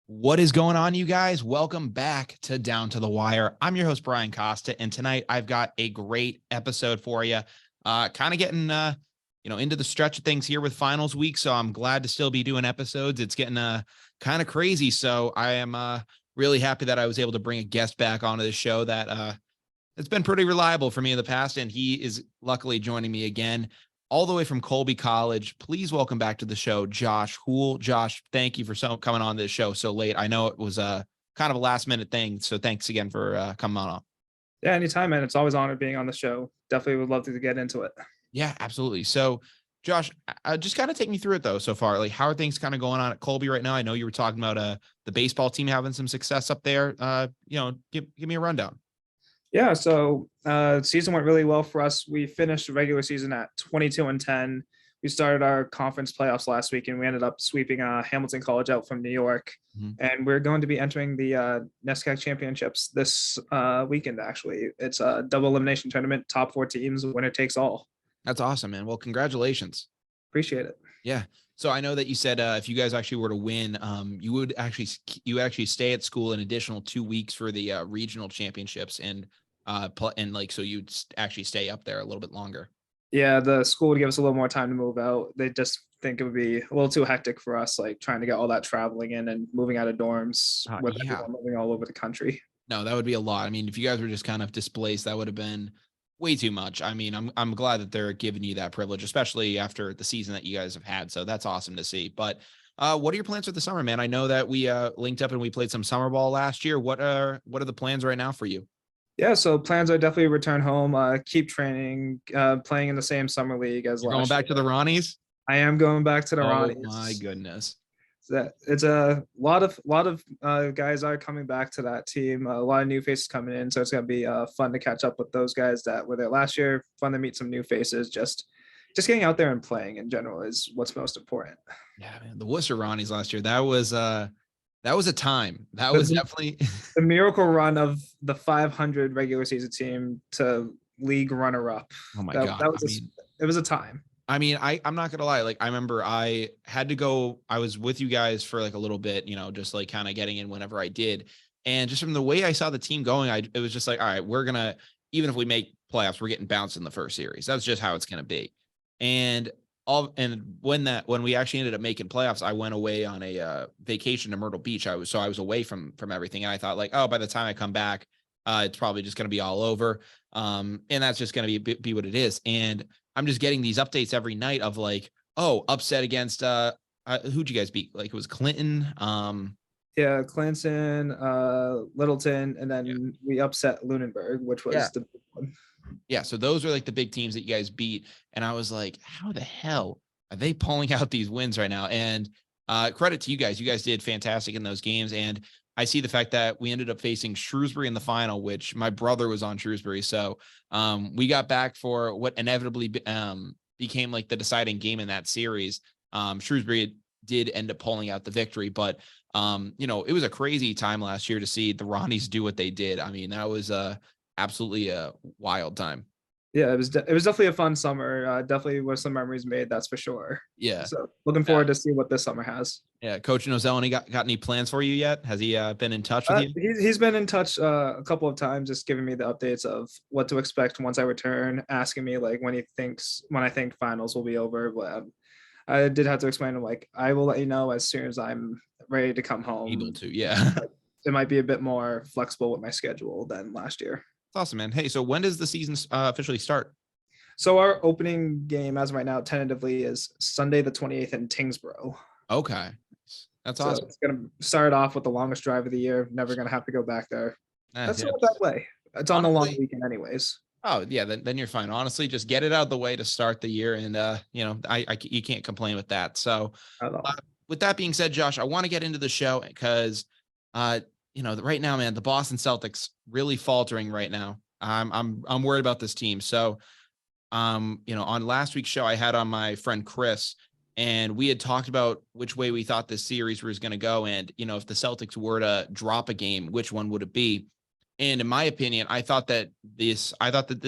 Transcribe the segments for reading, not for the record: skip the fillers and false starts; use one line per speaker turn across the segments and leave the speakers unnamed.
What is going on, you guys? Welcome back to Down to the Wire. I'm your host, Brian Kostiw, and tonight I've got a great episode for you. Kind of getting, into the stretch of things here with finals week, so I'm glad to still be doing episodes. It's getting kind of crazy, so I am really happy that I was able to bring a guest back onto the show that it's been pretty reliable for me in the past, and he is luckily joining me again all the way from Colby College. Please welcome back to the show, Josh Houle. Josh, thank you for coming on this show so late. I know it was a kind of a last minute thing, so thanks again for coming on.
Yeah, anytime, man. It's always an honor being on the show. Definitely would love to get into it.
Yeah, absolutely. So, Josh, just kind of take me through it though so far. Like, how are things kind of going on at Colby right now? I know you were talking about the baseball team having some success up there. Give me a rundown.
Yeah, so season went really well for us. We finished the regular season at 22-10. We started our conference playoffs last week, and we ended up sweeping Hamilton College out from New York.
Mm-hmm.
And we're going to be entering the NESCAC championships this weekend, actually. It's a double elimination tournament, top 4 teams, winner takes all.
That's awesome, man. Well, congratulations.
Appreciate it.
Yeah. So I know that you said if you guys actually were to win, you would actually stay at school an additional 2 weeks for the regional championships, and so you'd actually stay up there a little bit longer.
Yeah, the school would give us a little more time to move out. They just think it would be a little too hectic for us, like trying to get all that traveling in and moving out of dorms with everyone moving all over the country.
No, that would be a lot. I mean, if you guys were just kind of displaced, that would have been way too much. I mean, I'm glad that they're giving you that privilege, especially after the season that you guys have had. So that's awesome to see. But what are your plans for the summer, man? I know that we linked up and we played some summer ball last year. What are the plans right now for you?
Yeah, so plans are definitely return home, keep training, playing in the same summer league as last year.
Going back to the Ronnies?
I am going back to the Ronnies.
Oh my goodness.
It's a lot of guys are coming back to that team. A lot of new faces coming in, so it's gonna be fun to catch up with those guys that were there last year. Fun to meet some new faces. Just getting out there and playing in general is what's most important.
Yeah, man. The Worcester Ronnies last year, that was a time. That was definitely
the miracle run of the 500 regular season team to league runner up.
Oh my God.
It was a time.
I mean, I'm not going to lie. Like, I remember I had to go, I was with you guys for like a little bit, just like kind of getting in whenever I did. And just from the way I saw the team going, it was just like, all right, even if we make playoffs, we're getting bounced in the first series. That's just how it's going to be. And when we actually ended up making playoffs, I went away on a vacation to Myrtle Beach. I was away from everything. And I thought like, oh, by the time I come back, it's probably just going to be all over. And that's just going to be what it is. And I'm just getting these updates every night of like, oh, upset against who'd you guys beat? Like it was Clinton.
Yeah, Clinton, Littleton, and then we upset Lunenburg, which was the big one.
Yeah, so those are like the big teams that you guys beat. And I was like, how the hell are they pulling out these wins right now? And credit to you guys. You guys did fantastic in those games. And I see the fact that we ended up facing Shrewsbury in the final, which my brother was on Shrewsbury. So we got back for what inevitably became like the deciding game in that series. Shrewsbury did end up pulling out the victory, but it was a crazy time last year to see the Ronnies do what they did. I mean, that was absolutely a wild time.
Yeah, it was definitely a fun summer. Definitely was some memories made, that's for sure.
Yeah.
So looking forward to see what this summer has.
Yeah, Coach Nozelli got any plans for you yet? Has he been in touch with you?
He's been in touch a couple of times, just giving me the updates of what to expect once I return, asking me like when I think finals will be over. But I did have to explain to him like I will let you know as soon as I'm ready to come home.
Able to, yeah.
It might be a bit more flexible with my schedule than last year.
Awesome, man. Hey, so when does the season officially start?
So our opening game as of right now tentatively is Sunday the 28th in Tingsboro.
Okay. That's awesome.
So it's going to start off with the longest drive of the year. Never going to have to go back there. That's not that way. It's on the long weekend anyways.
Oh yeah, then you're fine. Honestly, just get it out of the way to start the year, and you can't complain with that. So with that being said, Josh, I want to get into the show because right now, man, the Boston Celtics really faltering right now. I'm worried about this team. So, on last week's show, I had on my friend Chris, and we had talked about which way we thought this series was going to go. And, if the Celtics were to drop a game, which one would it be? And in my opinion, I thought that this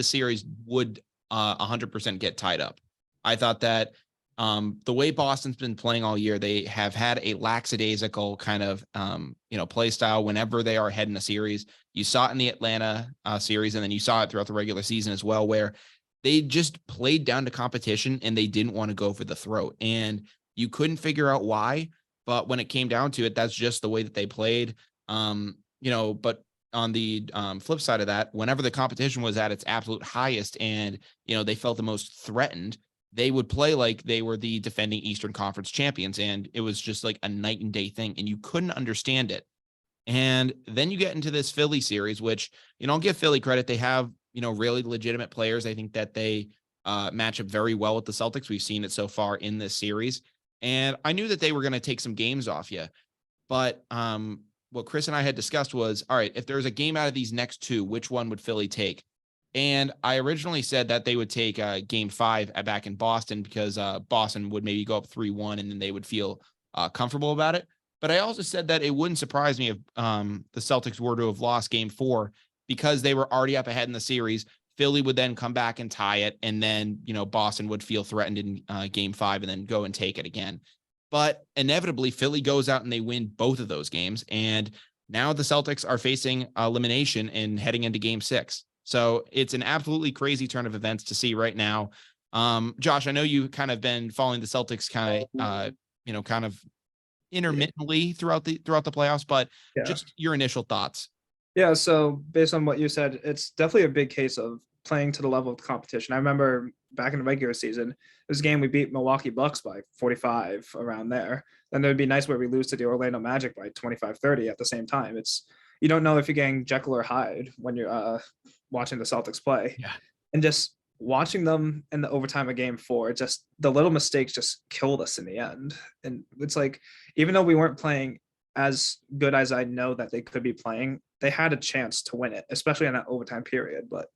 series would 100% get tied up. I thought that The way Boston's been playing all year, they have had a lackadaisical kind of, play style whenever they are ahead in a series. You saw it in the Atlanta series, and then you saw it throughout the regular season as well, where they just played down to competition and they didn't want to go for the throat. And you couldn't figure out why, but when it came down to it, that's just the way that they played. But on the flip side of that, whenever the competition was at its absolute highest and, they felt the most threatened, they would play like they were the defending Eastern Conference champions. And it was just like a night and day thing. And you couldn't understand it. And then you get into this Philly series, which, I'll give Philly credit. They have, really legitimate players. I think that they match up very well with the Celtics. We've seen it so far in this series. And I knew that they were going to take some games off you. But what Chris and I had discussed was, all right, if there's a game out of these next two, which one would Philly take? And I originally said that they would take game 5 back in Boston because Boston would maybe go up 3-1 and then they would feel comfortable about it. But I also said that it wouldn't surprise me if the Celtics were to have lost game 4 because they were already up ahead in the series. Philly would then come back and tie it. And then, Boston would feel threatened in game 5 and then go and take it again. But inevitably, Philly goes out and they win both of those games. And now the Celtics are facing elimination and heading into game 6. So it's an absolutely crazy turn of events to see right now. Josh, I know you kind of been following the Celtics kind of intermittently throughout the playoffs, but
Yeah.
just your initial thoughts.
Yeah, so based on what you said, it's definitely a big case of playing to the level of the competition. I remember back in the regular season, this game we beat Milwaukee Bucks by 45 around there. Then there'd be nights where we lose to the Orlando Magic by 25-30 at the same time. You don't know if you're getting Jekyll or Hyde when you're watching the Celtics play.
Yeah.
And just watching them in the overtime of game 4, just the little mistakes just killed us in the end. And it's like, even though we weren't playing as good as I know that they could be playing, they had a chance to win it, especially in that overtime period. But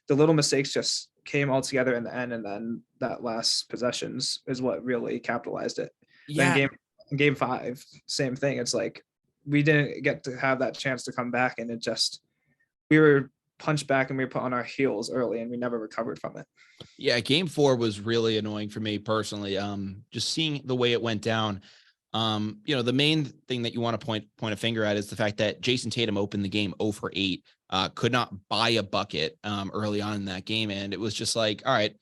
the little mistakes just came all together in the end, and then that last possessions is what really capitalized it.
Yeah.
Then game 5, same thing. It's like we didn't get to have that chance to come back, and we were punched back and we were put on our heels early, and we never recovered from it.
Yeah, game 4 was really annoying for me personally. Just seeing the way it went down. The main thing that you want to point a finger at is the fact that Jason Tatum opened the game 0 for 8, could not buy a bucket early on in that game. And it was just like, all right,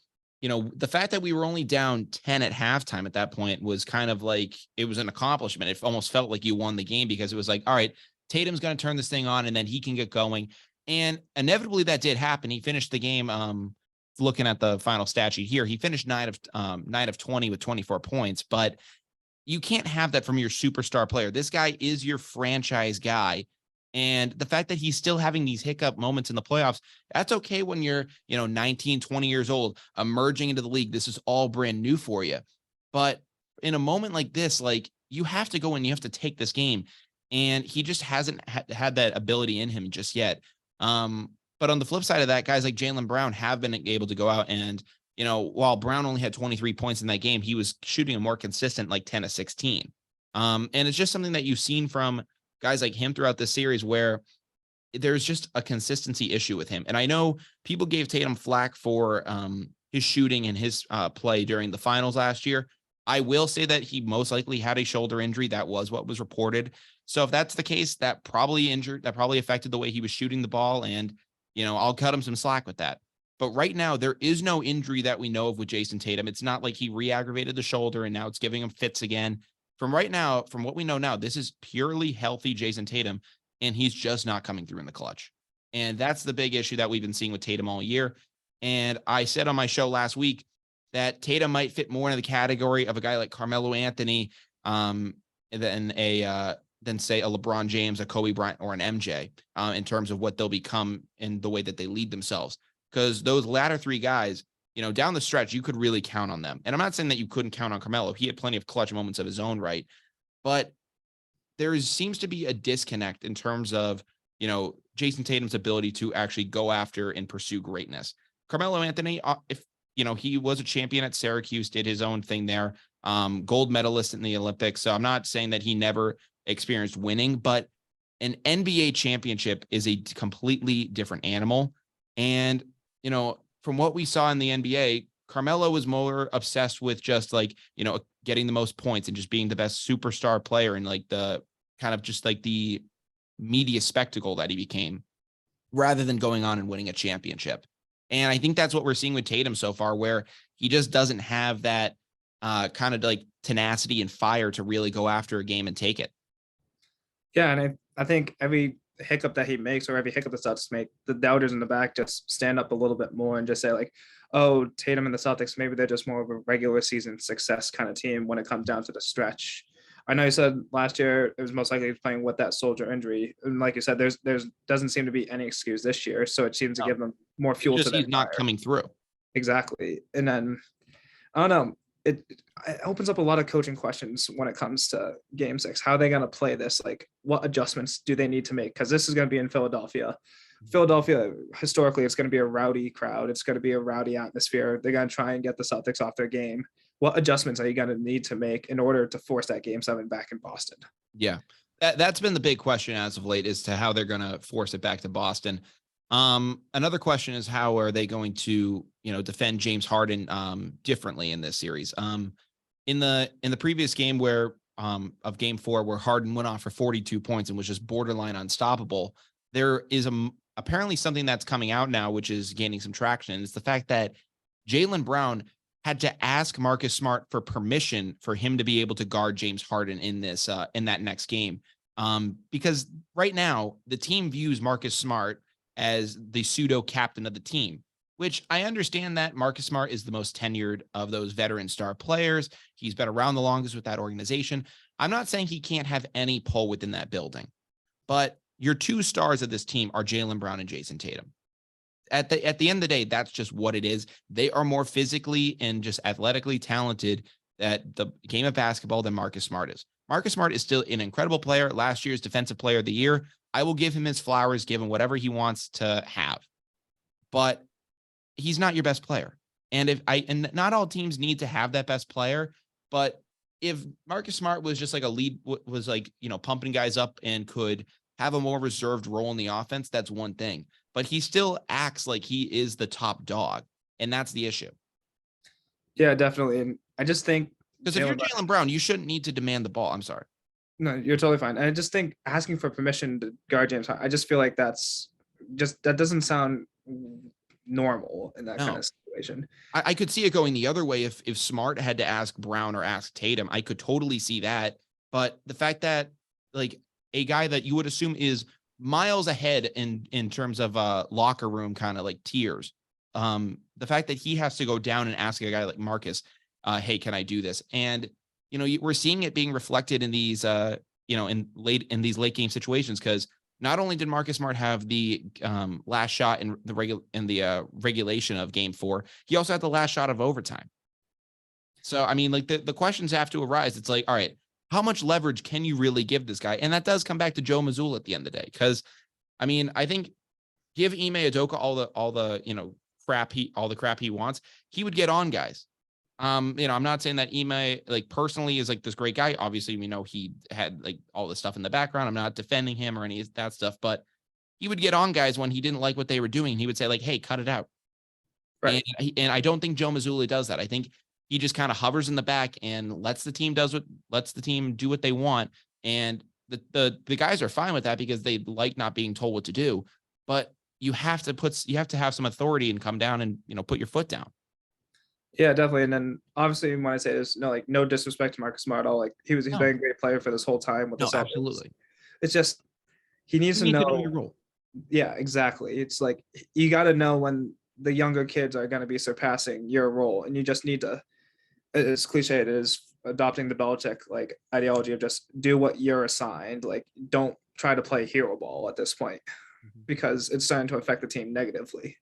the fact that we were only down 10 at halftime at that point was kind of like, it was an accomplishment. It almost felt like you won the game because it was like, all right, Tatum's going to turn this thing on and then he can get going. And inevitably that did happen. He finished the game. Looking at the final stat sheet here, he finished 9 of 20 with 24 points, but you can't have that from your superstar player. This guy is your franchise guy. And the fact that he's still having these hiccup moments in the playoffs, that's okay when you're, 19, 20 years old, emerging into the league. This is all brand new for you. But in a moment like this, like you have to go and you have to take this game. And he just hasn't had that ability in him just yet. But on the flip side of that, guys like Jaylen Brown have been able to go out and, while Brown only had 23 points in that game, he was shooting a more consistent, like 10 of 16. And it's just something that you've seen from guys like him throughout this series where there's just a consistency issue with him. And I know people gave Tatum flack for his shooting and his play during the finals last year. I will say that he most likely had a shoulder injury. That was what was reported. So if that's the case, that probably affected the way he was shooting the ball. And, I'll cut him some slack with that. But right now, there is no injury that we know of with Jason Tatum. It's not like he re-aggravated the shoulder and now it's giving him fits again. From what we know now, this is purely healthy Jason Tatum, and he's just not coming through in the clutch. And that's the big issue that we've been seeing with Tatum all year. And I said on my show last week that Tatum might fit more into the category of a guy like Carmelo Anthony than say a LeBron James, a Kobe Bryant, or an MJ in terms of what they'll become in the way that they lead themselves. Because those latter 3 guys, down the stretch, you could really count on them. And I'm not saying that you couldn't count on Carmelo. He had plenty of clutch moments of his own right. But there seems to be a disconnect in terms of, Jason Tatum's ability to actually go after and pursue greatness. Carmelo Anthony, if he was a champion at Syracuse, did his own thing there, gold medalist in the Olympics. So I'm not saying that he never experienced winning, but an NBA championship is a completely different animal. And, from what we saw in the NBA, Carmelo was more obsessed with just like, getting the most points and just being the best superstar player and like the kind of just like the media spectacle that he became rather than going on and winning a championship. And I think that's what we're seeing with Tatum so far, where he just doesn't have that kind of like tenacity and fire to really go after a game and take it.
Yeah, and I think every hiccup that he makes or every hiccup the Celtics make, the doubters in the back just stand up a little bit more and just say like, oh, Tatum and the Celtics, maybe they're just more of a regular season success kind of team when it comes down to the stretch. I know you said last year it was most likely playing with that shoulder injury, and like you said, there's doesn't seem to be any excuse this year, so it seems to give them more fuel to
He's
their
not
fire.
coming through.
Exactly, and then I don't know. It opens up a lot of coaching questions when it comes to Game 6. How are they going to play this? Like, what adjustments do they need to make? Because this is going to be in Philadelphia. Philadelphia, historically, it's going to be a rowdy crowd. It's going to be a rowdy atmosphere. They're going to try and get the Celtics off their game. What adjustments are you going to need to make in order to force that Game 7 back in Boston?
Yeah, that's been the big question as of late as to how they're going to force it back to Boston. Another question is how are they going to, defend James Harden differently in this series? In the previous game of game 4, where Harden went off for 42 points and was just borderline unstoppable, there is apparently something that's coming out now, which is gaining some traction. It's the fact that Jaylen Brown had to ask Marcus Smart for permission for him to be able to guard James Harden in that next game. Because right now the team views Marcus Smart as the pseudo captain of the team, which I understand that Marcus Smart is the most tenured of those veteran star players. He's been around the longest with that organization. I'm not saying he can't have any pull within that building, but your two stars of this team are Jaylen Brown and Jason Tatum. At the end of the day, that's just what it is. They are more physically and just athletically talented at the game of basketball than Marcus Smart is. Marcus Smart is still an incredible player. Last year's defensive player of the year. I will give him his flowers, give him whatever he wants to have, but he's not your best player. And not all teams need to have that best player, but if Marcus Smart was just like a lead, was like, pumping guys up and could have a more reserved role in the offense, that's one thing, but he still acts like he is the top dog. And that's the issue.
Yeah, definitely. And I just think
because if you're Jaylen Brown, you shouldn't need to demand the ball. I'm sorry.
No, you're totally fine. And I just think asking for permission to guard James, I just feel like that doesn't sound normal in that kind of situation.
I could see it going the other way if Smart had to ask Brown or ask Tatum. I could totally see that. But the fact that like a guy that you would assume is miles ahead in terms of locker room kind of like tiers, the fact that he has to go down and ask a guy like Marcus, hey, can I do this? And we're seeing it being reflected in these, in these late game situations, because not only did Marcus Smart have the last shot in the regulation of game 4, he also had the last shot of overtime. So, I mean, like the questions have to arise. It's like, all right, how much leverage can you really give this guy? And that does come back to Joe Mazzulla at the end of the day. Cause I mean, I think give Ime Udoka all the crap he wants. He would get on guys. I'm not saying that Ime like personally is like this great guy. Obviously, we know he had like all the stuff in the background. I'm not defending him or any of that stuff, but he would get on guys when he didn't like what they were doing. He would say like, hey, cut it out. Right. And I don't think Joe Mazzulla does that. I think he just kind of hovers in the back and lets the team do what they want. And the guys are fine with that because they like not being told what to do, but you have to have some authority and come down and, put your foot down.
Yeah, definitely. And then obviously when I say this, no disrespect to Marcus Smart at all. Like he's been a great player for this whole time with the Celtics.
Absolutely.
It's just he needs to know
your role.
Yeah, exactly. It's like you got to know when the younger kids are going to be surpassing your role, and you just need to. As cliche it is, adopting the Belichick like ideology of just do what you're assigned. Like don't try to play hero ball at this point, because it's starting to affect the team negatively.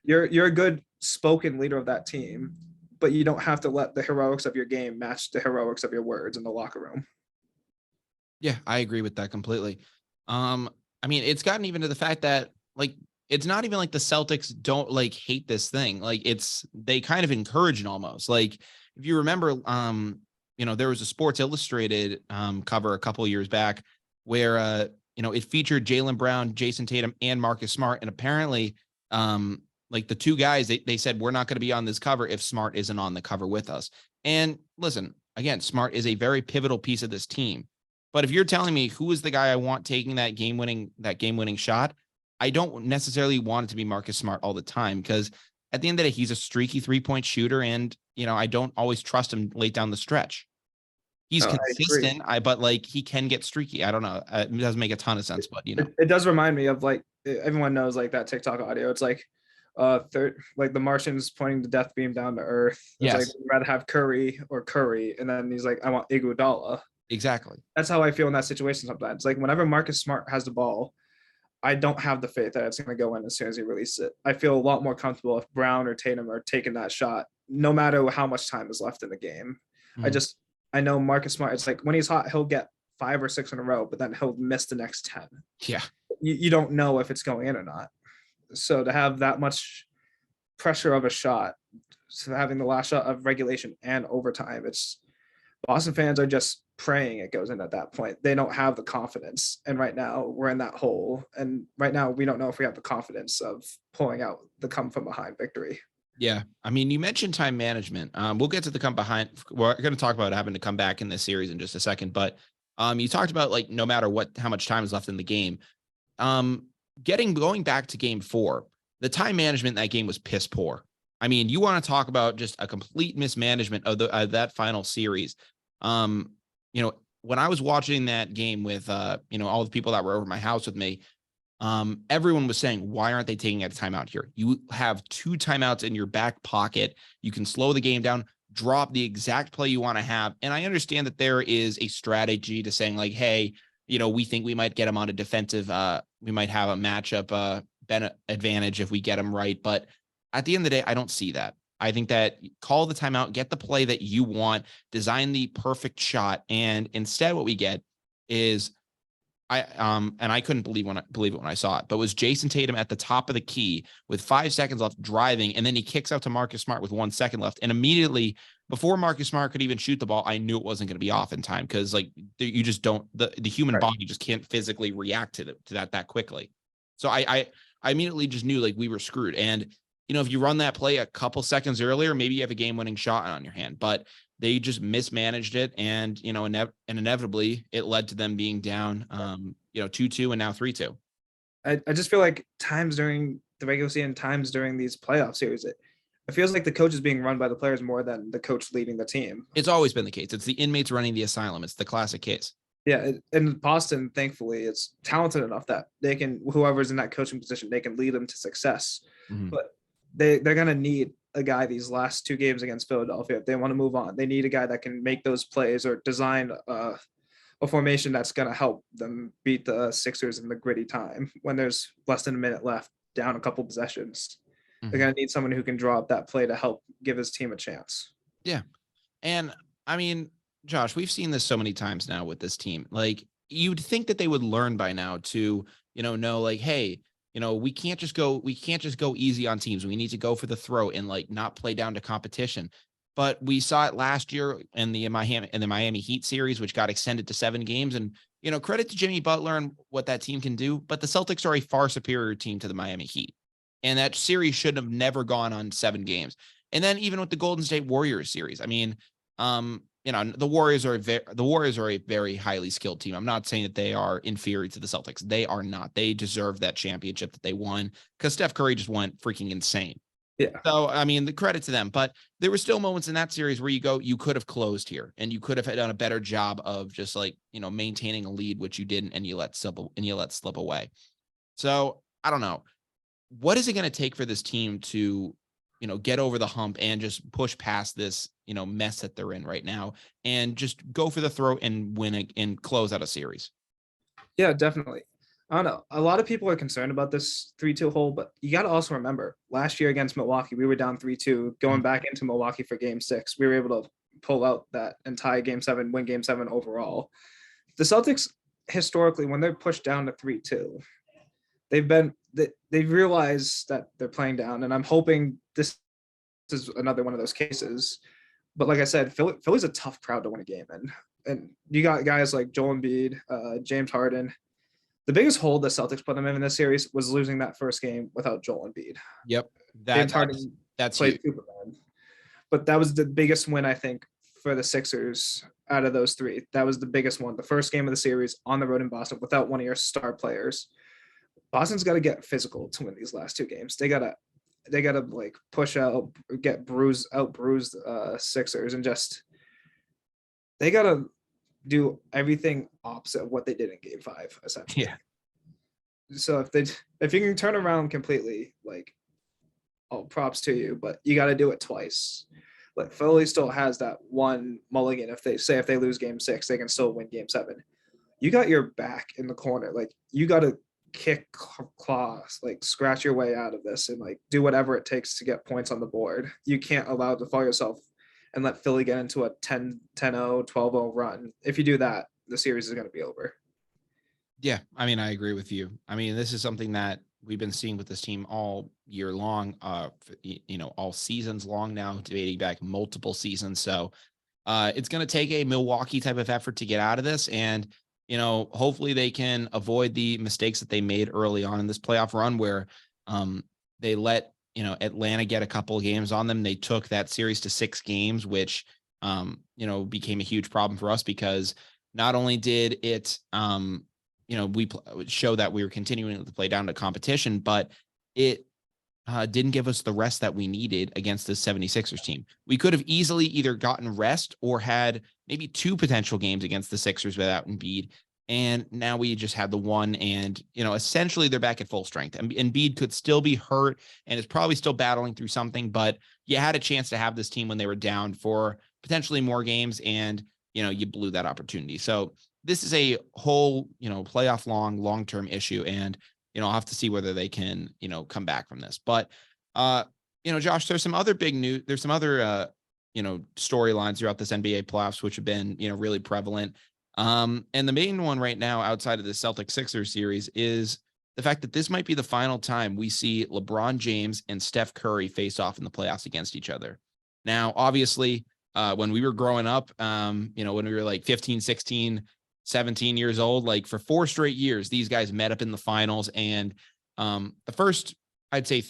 You're a good spoken leader of that team, but you don't have to let the heroics of your game match the heroics of your words in the locker room.
Yeah, I agree with that completely. I mean, it's gotten even to the fact that like it's not even like the Celtics don't like hate this thing. Like they kind of encourage it almost. Like if you remember, there was a Sports Illustrated cover a couple of years back where it featured Jaylen Brown, Jason Tatum, and Marcus Smart, and apparently Like the two guys, they said, we're not going to be on this cover if Smart isn't on the cover with us. And listen, again, Smart is a very pivotal piece of this team. But if you're telling me who is the guy I want taking that game winning shot, I don't necessarily want it to be Marcus Smart all the time, because at the end of the day, he's a streaky 3-point shooter. And, I don't always trust him late down the stretch. He's
No, I agree.
consistent, but like he can get streaky. I don't know. It doesn't make a ton of sense, but
It does remind me of like everyone knows like that TikTok audio. It's like like the Martians pointing the death beam down to Earth. It's like
yes,
I'd rather have Curry or Curry, and then he's like, I want Iguodala.
exactly.
That's how I feel in that situation sometimes. Like whenever Marcus Smart has the ball, I don't have the faith that it's going to go in as soon as he releases it. I feel a lot more comfortable if Brown or Tatum are taking that shot, no matter how much time is left in the game.
Mhm.
I know Marcus Smart. It's like when he's hot, he'll get 5 or 6 in a row, but then he'll miss the next 10.
Yeah.
You don't know if it's going in or not. So to have that much pressure of a shot, so having the last shot of regulation and overtime, it's Boston fans are just praying it goes in at that point. They don't have the confidence. And right now we're in that hole. And right now we don't know if we have the confidence of pulling out the come from behind victory.
Yeah. I mean, you mentioned time management. We'll get to the come behind. We're going to talk about having to come back in this series in just a second, but you talked about like no matter how much time is left in the game. Going back to game 4, the time management in that game was piss poor. I mean, you want to talk about just a complete mismanagement of that final series. When I was watching that game with all the people that were over my house with me, everyone was saying, why aren't they taking a timeout here? You have 2 timeouts in your back pocket. You can slow the game down, drop the exact play you want to have. And I understand that there is a strategy to saying like, hey, we think we might get them on a defensive, we might have a matchup advantage if we get them right. But at the end of the day, I don't see that. I think that call the timeout, get the play that you want, design the perfect shot. And instead what we get is I couldn't believe it when I saw it, but it was Jason Tatum at the top of the key with 5 seconds left driving. And then he kicks out to Marcus Smart with 1 second left. And immediately before Marcus Smart could even shoot the ball, I knew it wasn't going to be off in time. Cause like you just don't, the human
Right.
body just can't physically react to that quickly. So I immediately just knew like we were screwed. And, if you run that play a couple seconds earlier, maybe you have a game winning shot on your hand, but they just mismanaged it. And, and inevitably it led to them being down, 2-2 and now 3-2.
I just feel like times during the regular season, times during these playoff series, it feels like the coach is being run by the players more than the coach leading the team.
It's always been the case. It's the inmates running the asylum. It's the classic case.
Yeah, and Boston, thankfully, is talented enough that they can, whoever's in that coaching position, they can lead them to success.
Mhm.
But they're gonna need a guy these last 2 games against Philadelphia if they want to move on. They need a guy that can make those plays or design a formation that's gonna help them beat the Sixers in the gritty time when there's less than a minute left, down a couple possessions. They're
Mhm.
gonna need someone who can draw up that play to help give his team a chance.
Yeah. And I mean, Josh, we've seen this so many times now with this team. Like you'd think that they would learn by now to, know like, hey, we can't just go easy on teams. We need to go for the throw and like not play down to competition. But we saw it last year in the Miami Heat series, which got extended to 7 games. And, credit to Jimmy Butler and what that team can do. But the Celtics are a far superior team to the Miami Heat. And that series should have never gone on 7 games. And then even with the Golden State Warriors series, I mean, the Warriors are a very highly skilled team. I'm not saying that they are inferior to the Celtics. They are not. They deserve that championship that they won because Steph Curry just went freaking insane.
Yeah.
So, I mean, the credit to them, but there were still moments in that series where you could have closed here and you could have done a better job of just like, maintaining a lead, which you didn't, and you let slip away. So I don't know. What is it going to take for this team to, get over the hump and just push past this, mess that they're in right now and just go for the throat and win and close out a series?
Yeah, definitely. I don't know. A lot of people are concerned about this 3-2 hole, but you got to also remember last year against Milwaukee, we were down 3-2 going back into Milwaukee for game 6. We were able to pull out that and tie game 7, win game 7 overall. The Celtics historically, when they're pushed down to 3-2, they've realized that they're playing down. And I'm hoping this is another one of those cases. But like I said, Philly's a tough crowd to win a game in. And you got guys like Joel Embiid, James Harden. The biggest hole the Celtics put them in this series was losing that first game without Joel Embiid.
Yep.
James
That's
Harden
that's
played
huge.
super bad. But that was the biggest win, I think, for the Sixers out of those three. That was the biggest one. The first game of the series on the road in Boston without one of your star players. Boston's got to get physical to win these last two games. They gotta like push out, get bruised Sixers, and just they gotta do everything opposite of what they did in Game 5, essentially.
Yeah.
So if you can turn around completely, like, oh, props to you, but you got to do it twice. Like Philly still has that one mulligan. If they lose Game 6, they can still win Game 7. You got your back in the corner. Like you got to kick claws, like scratch your way out of this and like do whatever it takes to get points on the board. You can't allow to fall yourself and let Philly get into a 10-0, 12-0 run. If you do that, the series is going to be over.
Yeah, I mean, I agree with you. I mean, this is something that we've been seeing with this team all year long, all seasons long now, dating back multiple seasons. So it's going to take a Milwaukee type of effort to get out of this. And, hopefully they can avoid the mistakes that they made early on in this playoff run where they let, Atlanta get a couple of games on them. They took that series to 6 games, which, became a huge problem for us because not only did it, we show that we were continuing to play down to competition, but it didn't give us the rest that we needed against the 76ers team. We could have easily either gotten rest or had maybe 2 potential games against the Sixers without Embiid. And now we just had the one and, essentially they're back at full strength. And Embiid could still be hurt and is probably still battling through something, but you had a chance to have this team when they were down for potentially more games and, you blew that opportunity. So this is a whole, playoff long-term issue. And, I'll have to see whether they can, come back from this. But, Josh, there's some other big news. There's some other, storylines throughout this NBA playoffs, which have been, really prevalent. And the main one right now outside of the Celtics Sixers series is the fact that this might be the final time we see LeBron James and Steph Curry face off in the playoffs against each other. Now, obviously, when we were growing up, when we were like 15, 16, 17 years old, like for 4 straight years, these guys met up in the finals. And the first, I'd say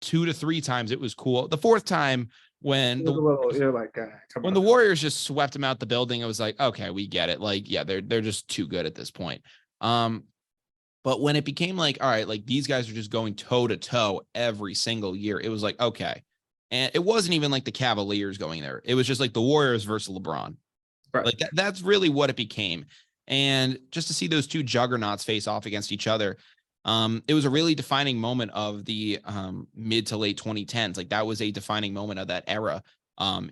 2 to 3 times it was cool. The 4th time when
You're like,
when the Warriors just swept them out the building, it was like, okay, we get it. Like, yeah, they're just too good at this point. But when it became like, all right, like these guys are just going toe to toe every single year, it was like, okay. And it wasn't even like the Cavaliers going there. It was just like the Warriors versus LeBron.
right.
Like that's really what it became. And just to see those 2 juggernauts face off against each other, it was a really defining moment of the mid to late 2010s. Like that was a defining moment of that era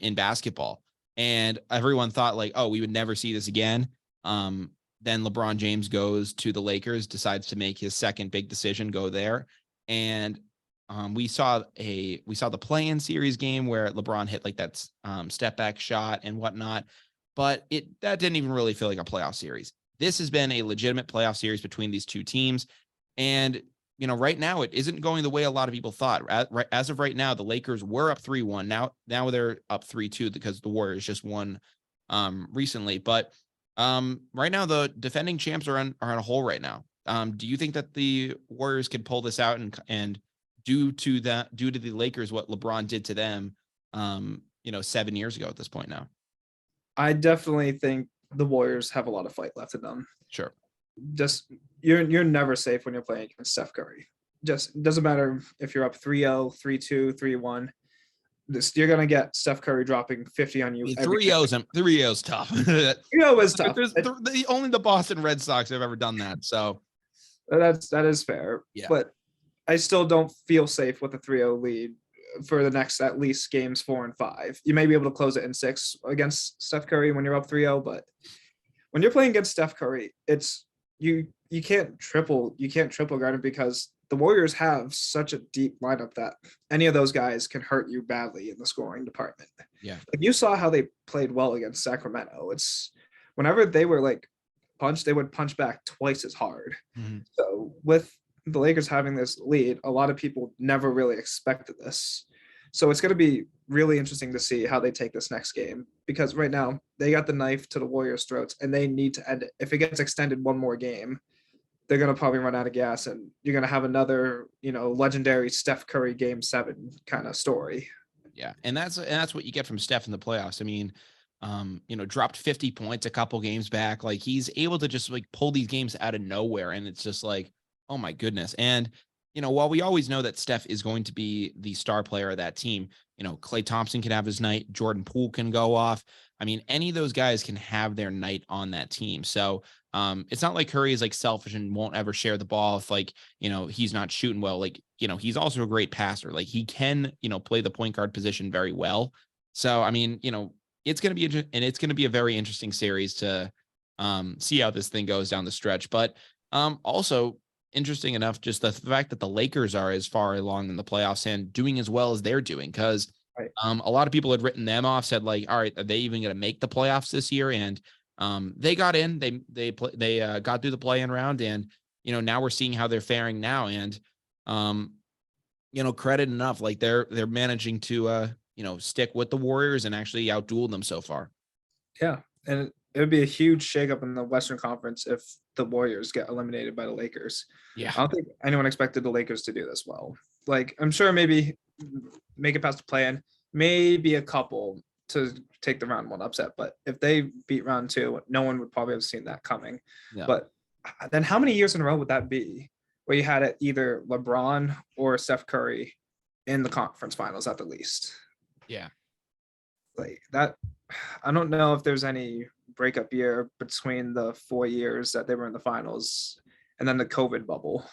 in basketball. And everyone thought like, oh, we would never see this again. Then LeBron James goes to the Lakers, decides to make his second big decision, go there. And we saw the play-in series game where LeBron hit like that step back shot and whatnot. But that didn't even really feel like a playoff series. This has been a legitimate playoff series between these 2 teams. And, right now it isn't going the way a lot of people thought. As of right now, the Lakers were up 3-1. Now they're up 3-2 because the Warriors just won recently. But right now the defending champs are on a hole right now. Do you think that the Warriors can pull this out and due to the Lakers what LeBron did to them 7 years ago at this point now?
I definitely think the Warriors have a lot of fight left in them.
Sure.
Just you're never safe when you're playing against Steph Curry. Just doesn't matter if you're up 3-0, 3-2, 3-1. You're gonna get Steph Curry dropping 50 on you.
3-0's tough.
3-0 is tough.
Only the Boston Red Sox have ever done that. So
that is fair.
Yeah.
But I still don't feel safe with a 3-0 lead for the next at least games 4 and 5. You may be able to close it in 6 against Steph Curry when you're up 3-0, but when you're playing against Steph Curry, it's you can't triple guard him because the Warriors have such a deep lineup that any of those guys can hurt you badly in the scoring department.
Yeah.
Like you saw how they played well against Sacramento. It's whenever they were like they would punch back twice as hard.
Mm-hmm.
So with the Lakers having this lead, a lot of people never really expected this. So it's going to be really interesting to see how they take this next game because right now they got the knife to the Warriors' throats and they need to end it. If it gets extended one more game, they're going to probably run out of gas, and you're going to have another, legendary Steph Curry game 7 kind of story.
Yeah. And that's what you get from Steph in the playoffs. I mean, dropped 50 points a couple games back. Like he's able to just like pull these games out of nowhere. And it's just like, oh my goodness. And, while we always know that Steph is going to be the star player of that team, Klay Thompson can have his night. Jordan Poole can go off. I mean, any of those guys can have their night on that team. So it's not like Curry is like selfish and won't ever share the ball if like, he's not shooting well. Like, he's also a great passer. Like he can, play the point guard position very well. So, I mean, it's going to be a very interesting series to see how this thing goes down the stretch. But also interesting enough, just the fact that the Lakers are as far along in the playoffs and doing as well as they're doing, because
Right.
a lot of people had written them off, said like, all right, are they even going to make the playoffs this year? And they got in, they got through the play-in round, and now we're seeing how they're faring now. And credit enough, like they're managing to stick with the Warriors and actually outduel them so far.
Yeah, and it would be a huge shakeup in the Western Conference if the Warriors get eliminated by the Lakers.
Yeah.
I don't think anyone expected the Lakers to do this well. Like, I'm sure maybe make it past the play-in, maybe a couple to take the round 1 upset, but if they beat round 2, no one would probably have seen that coming.
Yeah.
But then how many years in a row would that be where you had it either LeBron or Steph Curry in the conference finals at the least?
Yeah.
Like that, I don't know if there's any breakup year between the 4 years that they were in the finals and then the COVID bubble.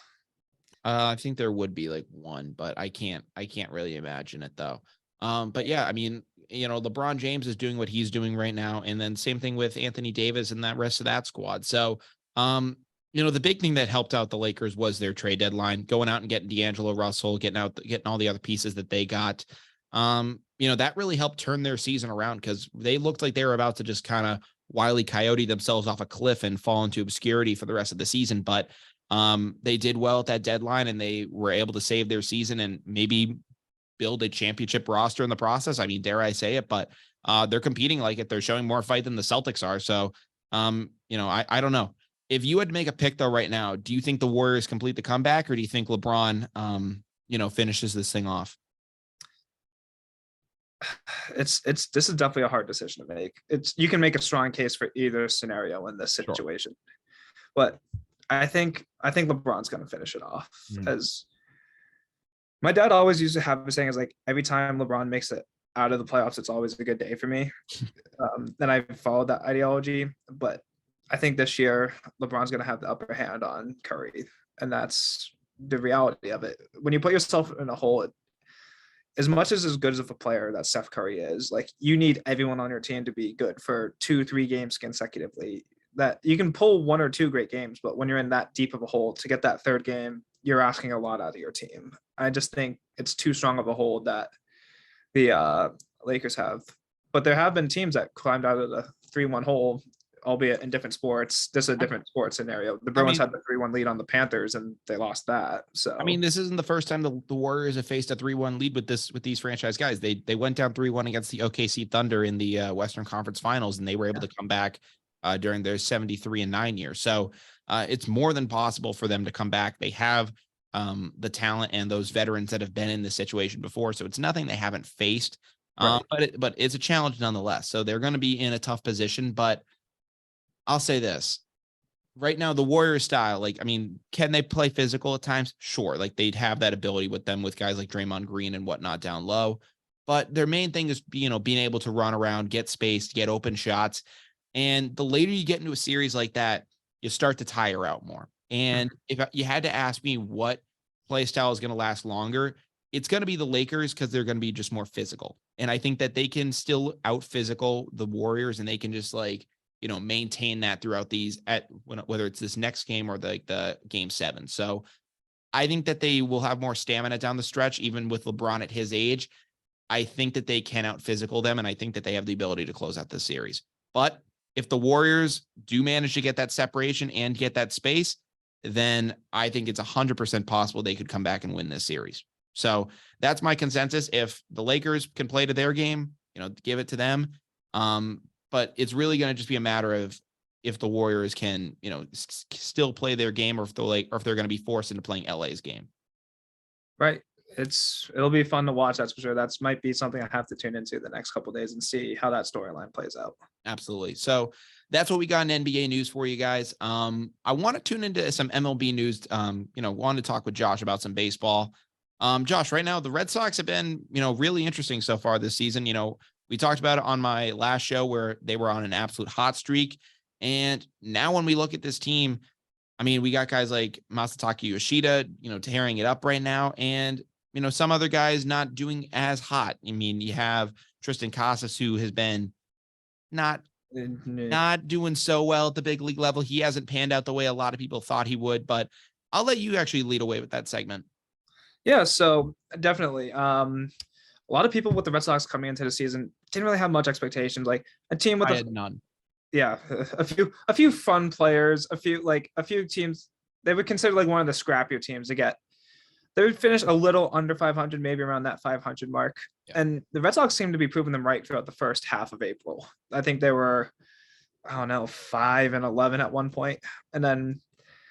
I think there would be like one, but I can't really imagine it though. But yeah, I mean, LeBron James is doing what he's doing right now. And then same thing with Anthony Davis and that rest of that squad. So, the big thing that helped out the Lakers was their trade deadline, going out and getting D'Angelo Russell, getting all the other pieces that they got. That really helped turn their season around, because they looked like they were about to just kind of Wile E. Coyote themselves off a cliff and fall into obscurity for the rest of the season. But they did well at that deadline, and they were able to save their season and maybe build a championship roster in the process. I mean, dare I say it, but they're competing like it. They're showing more fight than the Celtics are. So, I don't know. If you had to make a pick though right now, do you think the Warriors complete the comeback, or do you think LeBron, finishes this thing off?
This is definitely a hard decision to make. You can make a strong case for either scenario in this situation, but I think LeBron's going to finish it off. As my dad always used to have a saying, is like, every time LeBron makes it out of the playoffs, it's always a good day for me. Then I followed that ideology, but I think this year LeBron's going to have the upper hand on Curry, and that's the reality of it. When you put yourself in a hole, as much as good as of a player that Steph Curry is, like, you need everyone on your team to be good for 2-3 games consecutively. That you can pull 1 or 2 great games, but when you're in that deep of a hole, to get that third game, you're asking a lot out of your team. I just think it's too strong of a hold that the Lakers have. But there have been teams that climbed out of the 3-1 hole, albeit in different sports. This is a different sports scenario. The Bruins had the 3-1 lead on the Panthers, and they lost that. So
I mean, this isn't the first time the Warriors have faced a 3-1 lead with these franchise guys. They went down 3-1 against the OKC Thunder in the Western Conference Finals, and they were able to come back during their 73-9 year. So it's more than possible for them to come back. They have the talent and those veterans that have been in this situation before. So it's nothing they haven't faced, but it's a challenge nonetheless. So they're going to be in a tough position, but I'll say this right now, the Warriors style, like, I mean, can they play physical at times? Sure. Like, they'd have that ability with them, with guys like Draymond Green and whatnot down low, but their main thing is, being able to run around, get space, get open shots. And the later you get into a series like that, you start to tire out more. And if you had to ask me what play style is going to last longer, it's going to be the Lakers, because they're going to be just more physical. And I think that they can still out physical the Warriors, and they can just maintain that throughout whether it's this next game or the game 7. So I think that they will have more stamina down the stretch, even with LeBron at his age. I think that they can out physical them, and I think that they have the ability to close out this series. But if the Warriors do manage to get that separation and get that space, then I think it's 100% possible they could come back and win this series. So that's my consensus. If the Lakers can play to their game, give it to them. But it's really going to just be a matter of if the Warriors can, still play their game, or if they're going to be forced into playing LA's game.
Right. It'll be fun to watch. That's for sure. That's might be something I have to tune into the next couple of days and see how that storyline plays out.
Absolutely. So that's what we got in NBA news for you guys. I want to tune into some MLB news. Wanted to talk with Josh about some baseball. Josh, right now the Red Sox have been, really interesting so far this season. We talked about it on my last show where they were on an absolute hot streak. And now when we look at this team, I mean, we got guys like Masataka Yoshida, tearing it up right now. And, some other guys not doing as hot. I mean, you have Tristan Casas, who has been not doing so well at the big league level. He hasn't panned out the way a lot of people thought he would, but I'll let you actually lead away with that segment.
Yeah, so definitely. A lot of people with the Red Sox coming into the season didn't really have much expectations. Like a team with
I had none.
Yeah, a few fun players, a few teams they would consider like one of the scrappier teams to get. They would finish a little under 500, maybe around that 500 mark. Yeah. And the Red Sox seemed to be proving them right throughout the first half of April. I think they were, 5-11 at one point. And then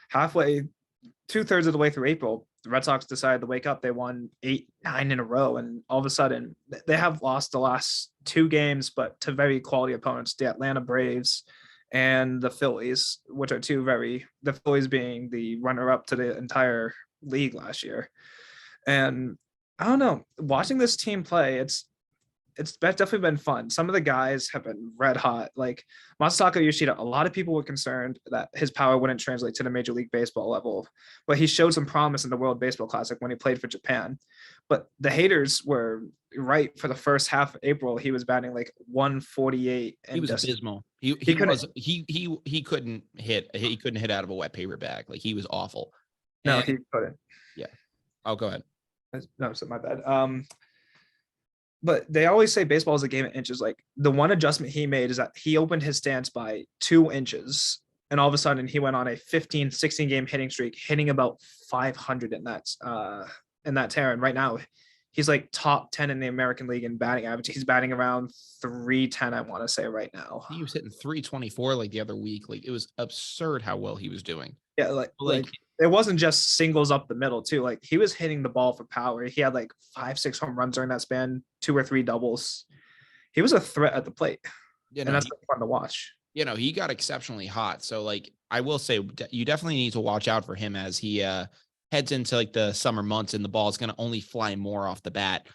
halfway, 2/3 of the way through April, the Red Sox decided to wake up. They won 8-9 in a row. And all of a sudden, they have lost the last 2 games, but to very quality opponents, the Atlanta Braves and the Phillies, which are the Phillies being the runner-up to the entire league last year. And I don't know, watching this team play, it's definitely been fun. Some of the guys have been red hot. Like Masataka Yoshida, a lot of people were concerned that his power wouldn't translate to the Major League Baseball level, but he showed some promise in the World Baseball Classic when he played for Japan. But the haters were right. For the first half of April, he was batting like 148. And
he was abysmal. He couldn't hit out of a wet paper bag. Like he was awful.
No, he couldn't.
Yeah. Oh, go ahead.
No, so my bad. But they always say baseball is a game of inches. Like the one adjustment he made is that he opened his stance by 2 inches, and all of a sudden he went on a 15, 16 game hitting streak, hitting about 500 in that tear. And right now, he's like top 10 in the American League in batting average. He's batting around 310, I want to say right now.
He was hitting 324 like the other week. Like it was absurd how well he was doing.
Yeah, like it wasn't just singles up the middle too. Like he was hitting the ball for power. He had like 5-6 home runs during that span, 2 or 3 doubles. He was a threat at the plate. Yeah, and that's fun to watch.
He got exceptionally hot. So like I will say you definitely need to watch out for him as he heads into like the summer months, and the ball is going to only fly more off the bat.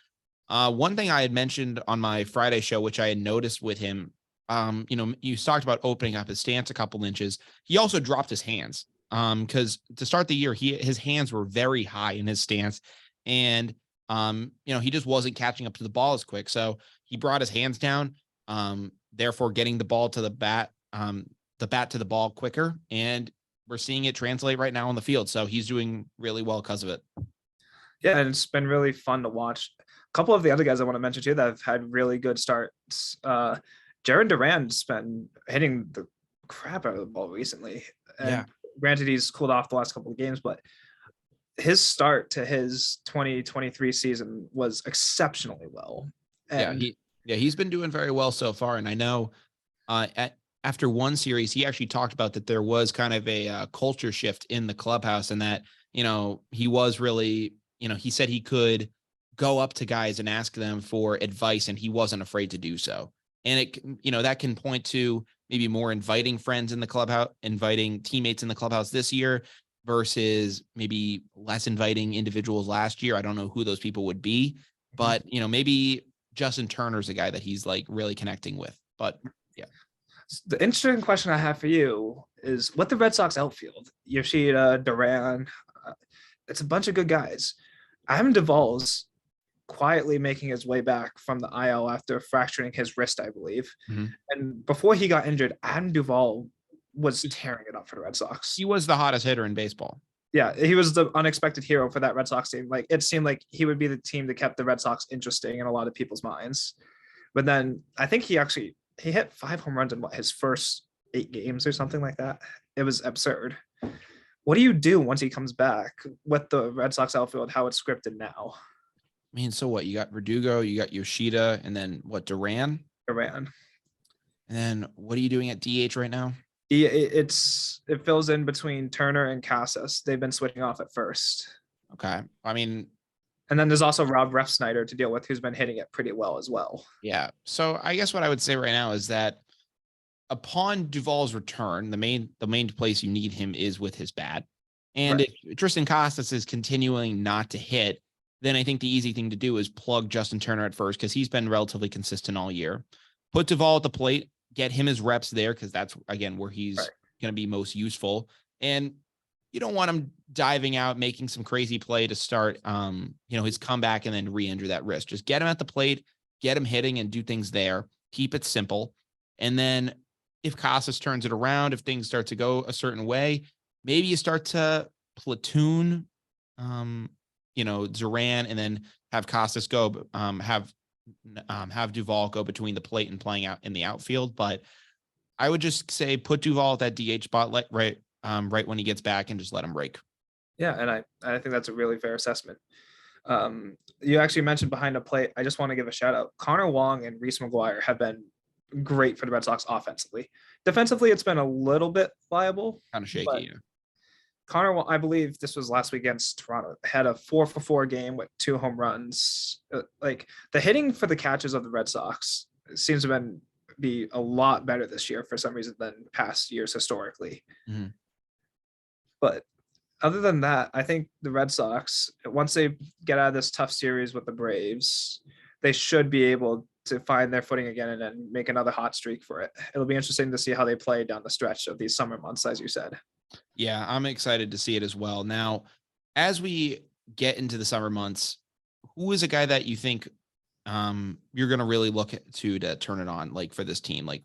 One thing I had mentioned on my Friday show, which I had noticed with him, you talked about opening up his stance a couple inches. He also dropped his hands. Because to start the year, his hands were very high in his stance, and he just wasn't catching up to the ball as quick. So he brought his hands down, therefore getting the ball to the bat to the ball quicker, and we're seeing it translate right now on the field. So he's doing really well because of it.
Yeah, and it's been really fun to watch. A couple of the other guys I want to mention too that have had really good starts. Jaron Duran's been hitting the crap out of the ball recently. And yeah. Granted, he's cooled off the last couple of games, but his start to his 2023 season was exceptionally well. And
he's been doing very well so far. And I know after one series, he actually talked about that there was kind of a culture shift in the clubhouse, and that, he was really, he said he could go up to guys and ask them for advice, and he wasn't afraid to do so. And it, that can point to maybe more inviting friends in the clubhouse, inviting teammates in the clubhouse this year versus maybe less inviting individuals last year. I don't know who those people would be, but maybe Justin Turner's a guy that he's like really connecting with. But yeah.
The interesting question I have for you is what the Red Sox outfield, Yoshida, Duran, it's a bunch of good guys. Adam Duvall's quietly making his way back from the IL after fracturing his wrist, I believe. Mm-hmm. And before he got injured, Adam Duvall was tearing it up for the Red Sox.
He was the hottest hitter in baseball.
Yeah, he was the unexpected hero for that Red Sox team. Like it seemed like he would be the team that kept the Red Sox interesting in a lot of people's minds. But then I think he hit 5 home runs in his first 8 games or something like that. It was absurd. What do you do once he comes back with the Red Sox outfield, how it's scripted now?
I mean, so what? You got Verdugo, you got Yoshida, and then what, Duran?
Duran.
And then what are you doing at DH right now?
It fills in between Turner and Casas. They've been switching off at first.
Okay. I mean,
And then there's also Rob Refsnyder to deal with, who's been hitting it pretty well as well.
yeah. So I guess what I would say right now is that upon Duvall's return, the main place you need him is with his bat. And
Right.
if Tristan Costas is continuing not to hit, then I think the easy thing to do is plug Justin Turner at first because he's been relatively consistent all year. Put Duvall at the plate, get him his reps there because that's, again, where he's going to be most useful. And you don't want him diving out, making some crazy play to start, his comeback and then re-injure that wrist. Just get him at the plate, get him hitting and do things there. Keep it simple. And then if Casas turns it around, if things start to go a certain way, maybe you start to platoon, Duran and then have Casas go, have Duvall go between the plate and playing out in the outfield. But I would just say put Duvall at that DH spot right when he gets back and just let him break.
Yeah, and I think that's a really fair assessment. You actually mentioned behind the plate. I just want to give a shout out. Connor Wong and Reese McGuire have been great for the Red Sox offensively. Defensively, it's been a little bit viable.
Kind of shaky. Yeah.
Connor, I believe this was last week against Toronto, had a 4-for-4 game with 2 home runs. Like the hitting for the catches of the Red Sox seems to be a lot better this year for some reason than past years historically.
Mm-hmm.
But other than that, I think the Red Sox, once they get out of this tough series with the Braves, they should be able to find their footing again and then make another hot streak for it. It'll be interesting to see how they play down the stretch of these summer months, as you said.
Yeah, I'm excited to see it as well. Now, as we get into the summer months, who is a guy that you think you're going to really look to turn it on, like for this team, like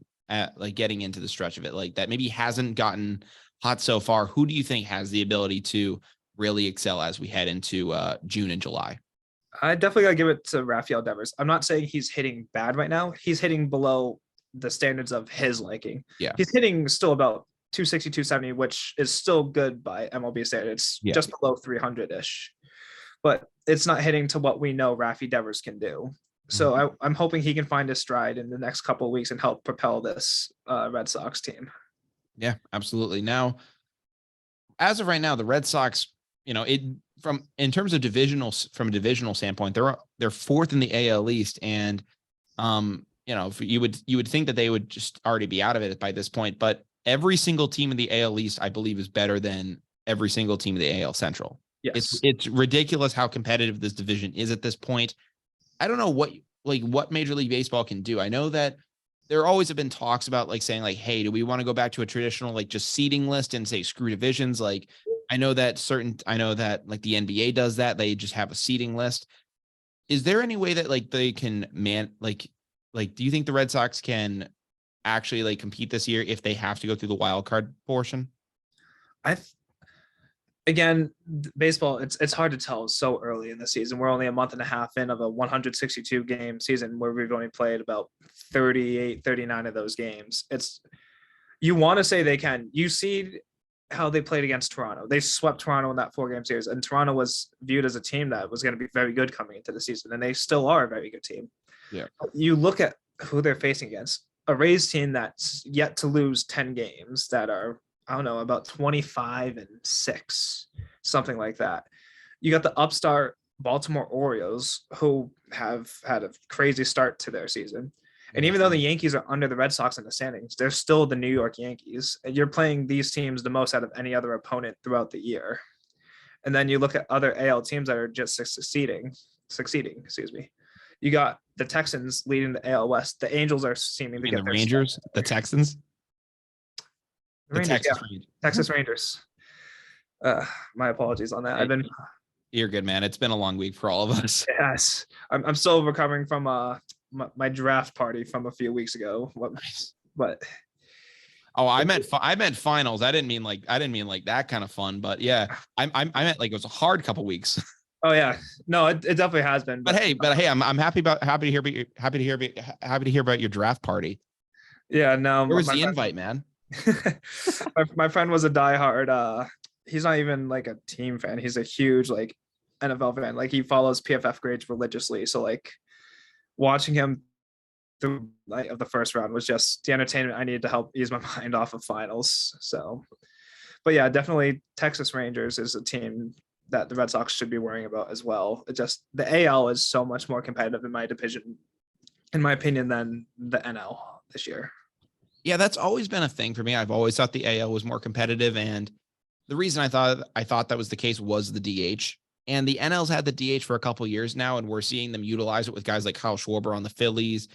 getting into the stretch of it, like that maybe hasn't gotten hot so far? Who do you think has the ability to really excel as we head into June and July?
I definitely got to give it to Rafael Devers. I'm not saying he's hitting bad right now. He's hitting below the standards of his liking.
Yeah.
He's hitting still about 260, 270, which is still good by MLB standards, just below 300-ish. But it's not hitting to what we know Rafi Devers can do. So I'm hoping he can find his stride in the next couple of weeks and help propel this Red Sox team.
Yeah, absolutely. Now, as of right now, the Red Sox, from a divisional standpoint, they're fourth in the AL East, and you would think that they would just already be out of it by this point, but every single team in the AL East, I believe, is better than every single team in the AL Central.
Yes.
It's ridiculous how competitive this division is at this point. I don't know what Major League Baseball can do. I know that there always have been talks about saying hey, do we want to go back to a traditional just seeding list and say screw divisions? I know that the NBA does that. They just have a seeding list. Is there any way that they can do you think the Red Sox can actually compete this year if they have to go through the wild card portion?
Again, baseball, it's hard to tell so early in the season. We're only a month and a half in of a 162 game season where we've only played about 38, 39 of those games. You want to say they can. You see how they played against Toronto. They swept Toronto in that 4-game series, and Toronto was viewed as a team that was going to be very good coming into the season, and they still are a very good team.
Yeah.
You look at who they're facing against, a Rays team that's yet to lose 10 games that are, I don't know, about 25-6, something like that. You got the upstart Baltimore Orioles, who have had a crazy start to their season. And even though the Yankees are under the Red Sox in the standings, they're still the New York Yankees. And you're playing these teams the most out of any other opponent throughout the year. And then you look at other AL teams that are just succeeding, You got the Texans leading the AL West. The Angels are seeming to get
the Rangers, the Texans.
Texas Rangers. My apologies on that.
You're good, man. It's been a long week for all of us.
Yes, I'm still recovering from my draft party from a few weeks ago. But
I meant finals. I didn't mean that kind of fun. But yeah, I meant it was a hard couple weeks.
Oh yeah, no, it definitely has been.
But hey, I'm happy to hear about your draft party.
Yeah, no.
Where was the invite, man?
my friend was a diehard. He's not even a team fan. He's a huge NFL fan. He follows PFF grades religiously. So watching him of the first round was just the entertainment I needed to help ease my mind off of finals. So, but yeah, definitely Texas Rangers is a team that the Red Sox should be worrying about as well. It just the AL is so much more competitive in my division, in my opinion, than the NL this year.
Yeah, that's always been a thing for me. I've always thought the AL was more competitive, and the reason I thought that was the case was the DH. And the NL's had the DH for a couple of years now, and we're seeing them utilize it with guys like Kyle Schwarber on the Phillies,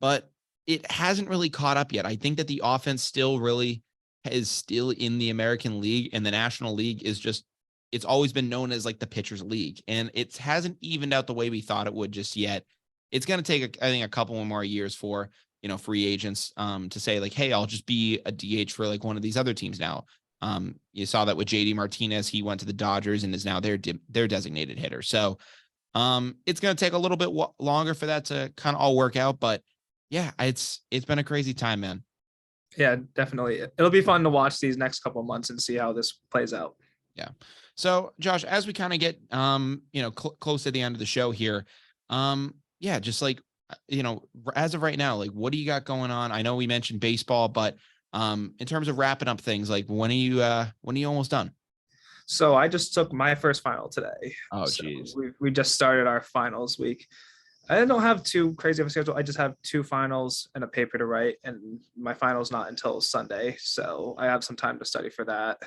but it hasn't really caught up yet. I think that the offense still really is still in the American League, and the National League is just it's always been known as like the pitchers league, and it hasn't evened out the way we thought it would just yet. It's going to take, I think, a couple more years for free agents to say like, hey, I'll just be a DH for like one of these other teams now. You saw that with JD Martinez. He went to the Dodgers and is now their designated hitter. So it's going to take a little bit longer for that to kind of all work out. But yeah, it's been a crazy time, man.
Yeah, definitely. It'll be fun to watch these next couple of months and see how this plays out.
Yeah. So Josh, as we kind of get, close to the end of the show here, yeah, just like, as of right now, like, what do you got going on? I know we mentioned baseball, but in terms of wrapping up things, like when are you almost done?
So I just took my first final today.
Oh, geez.
So we just started our finals week. I don't have too crazy of a schedule. I just have 2 finals and a paper to write, and my final's not until Sunday. So I have some time to study for that.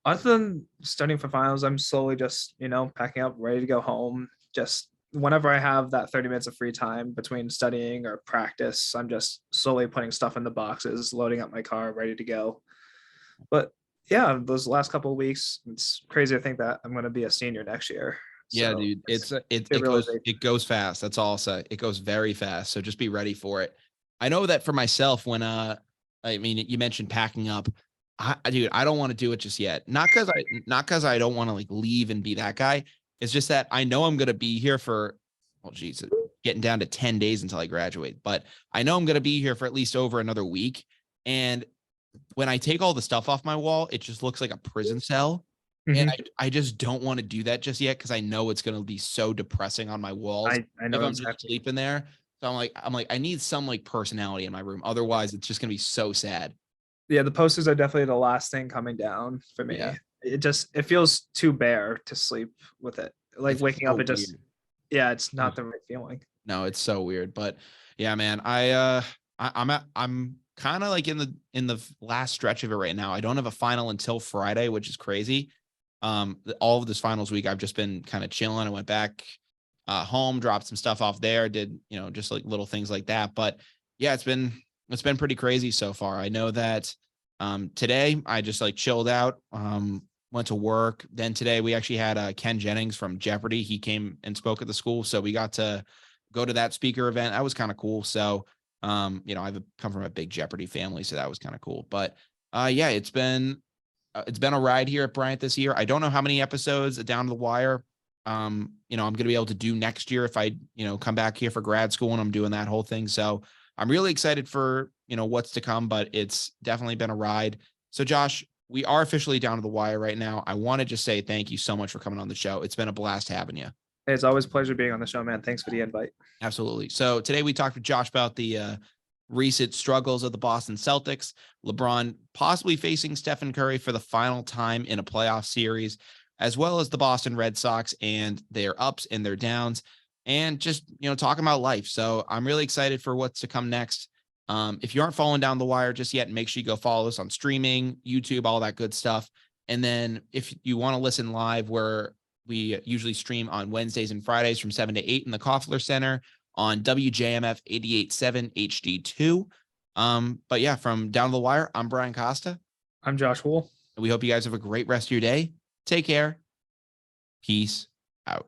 Other than studying for finals, I'm slowly just, packing up, ready to go home. Just whenever I have that 30 minutes of free time between studying or practice, I'm just slowly putting stuff in the boxes, loading up my car, ready to go. But yeah, those last couple of weeks, it's crazy to think that I'm going to be a senior next year.
Yeah,
So
dude, it goes fast. That's all I'll say. It goes very fast. So just be ready for it. I know that for myself, when you mentioned packing up, I don't want to do it just yet. Not because I don't want to like leave and be that guy. It's just that I know I'm going to be here for, well, geez, getting down to 10 days until I graduate, but I know I'm going to be here for at least over another week. And when I take all the stuff off my wall, it just looks like a prison cell. And I just don't want to do that just yet because I know it's going to be so depressing on my walls
I know
if I'm
exactly.
just sleeping there. So I'm like, I need some like personality in my room. Otherwise, it's just going to be so sad.
Yeah, the posters are definitely the last thing coming down for me.
Yeah.
It feels too bare to sleep with it. Like
It's
waking
so
up,
weird.
it's not the right feeling.
No, it's so weird. But yeah, man, I'm kind of like in the last stretch of it right now. I don't have a final until Friday, which is crazy. All of this finals week, I've just been kind of chilling. I went back home, dropped some stuff off there, did, just like little things like that. But yeah, it's been pretty crazy so far. I know that today I just like chilled out, went to work. Then today we actually had Ken Jennings from Jeopardy. He came and spoke at the school. So we got to go to that speaker event. That was kind of cool. So, I've come from a big Jeopardy family, so that was kind of cool. But yeah, it's been a ride here at Bryant this year. I don't know how many episodes down the wire, I'm going to be able to do next year if I, come back here for grad school and I'm doing that whole thing. So I'm really excited for, what's to come, but it's definitely been a ride. So Josh, we are officially down to the wire right now. I want to just say thank you so much for coming on the show. It's been a blast having you.
It's always a pleasure being on the show, man. Thanks for the invite.
Absolutely. So today we talked with Josh about the recent struggles of the Boston Celtics, LeBron possibly facing Stephen Curry for the final time in a playoff series, as well as the Boston Red Sox and their ups and their downs, and just, talking about life. So I'm really excited for what's to come next. If you aren't following Down the Wire just yet, make sure you go follow us on streaming, YouTube, all that good stuff. And then if you want to listen live, where we usually stream on Wednesdays and Fridays from 7 to 8 in the Koffler Center on WJMF 88.7 HD2. But yeah, from Down the Wire, I'm Brian Costa.
I'm Josh Houle.
We hope you guys have a great rest of your day. Take care. Peace out.